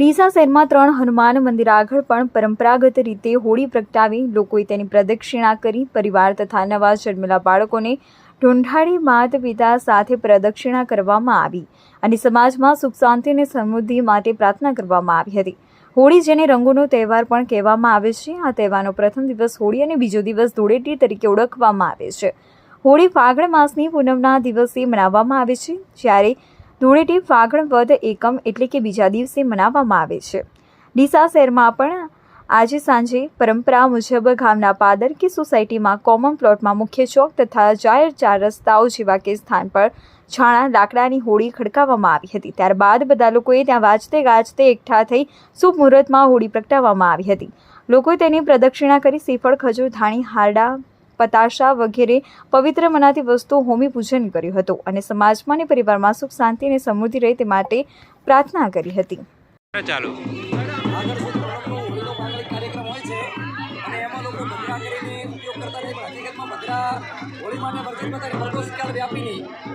ડીસા શહેરમાં 3 હનુમાન મંદિર આગળ પણ પરંપરાગત રીતે હોળી પ્રગટાવી લોકોએ તેની પ્રદક્ષિણા કરી પરિવાર તથા નવા જન્મેલા બાળકોને ઢૂંઢાડી માતા પિતા સાથે પ્રદક્ષિણા કરવામાં આવી અને સમાજમાં સુખ શાંતિ અને સમૃદ્ધિ માટે પ્રાર્થના કરવામાં આવી હતી। હોળી જેને રંગોનો તહેવાર પણ કહેવામાં આવે છે। આ તહેવારનો પ્રથમ દિવસ હોળી અને બીજો દિવસ ધૂળેટી તરીકે ઓળખવામાં આવે છે। હોળી ફાગણ માસની પૂનમના દિવસે મનાવવામાં આવે છે, જ્યારે ધૂળેટી ફાગણ વદ એકમ એટલે કે બીજા દિવસે મનાવવામાં આવે છે। ડીસા શહેરમાં પણ આજે સાંજે પરંપરા મુજબ ગામના પાદર કે સોસાયટીમાં કોમન પ્લોટમાં મુખ્ય ચોક તથા જાહેર 4 રસ્તાઓ જેવા કે સ્થાન પર છાણા લાકડાની હોળી ખડકાવવામાં આવી હતી। ત્યારબાદ બધા લોકોએ ત્યાં વાજતે ગાજતે એકઠા થઈ શુભ મુહૂર્તમાં હોળી પ્રગટાવવામાં આવી હતી। લોકોએ તેની પ્રદક્ષિણા કરી શ્રીફળ, ખજૂર, ધાણી, હારડા, પતાશા વગેરે પવિત્ર મનાતી વસ્તુઓ હોમી પૂજન કર્યું હતું અને સમાજમાં અને પરિવારમાં સુખ શાંતિ અને સમૃદ્ધિ રહે તે માટે પ્રાર્થના કરી હતી। ચાલો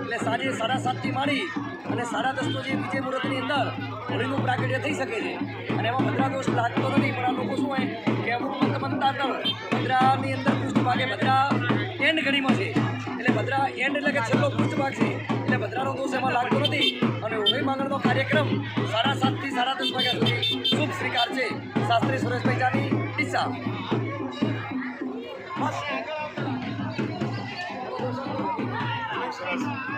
એટલે સાંજે 7:30થી માંડી અને 10:30 જે વિજય મુહૂર્તની અંદર હોળીનું પ્રાગટ્ય થઈ શકે છે અને એમાં ભદ્રા દોષ લાગતો નથી। પણ આ લોકો શું હોય કે અમુક બનતા ભદ્રાની અંદર પૃષ્ઠભાગે ભદ્રા એન્ડ ઘડીમાં છે, એટલે ભદ્રા એન્ડ એટલે કે છેલ્લો પૃષ્ઠભાગ છે, એટલે ભદ્રાનો દોષ એમાં લાગતો નથી અને હોળી માંગણનો કાર્યક્રમ 7:30થી 10:30 વાગ્યા સુધી શુભ શ્રીકાર છે। શાસ્ત્રી સુરેશભાઈ જાની, ડીસા।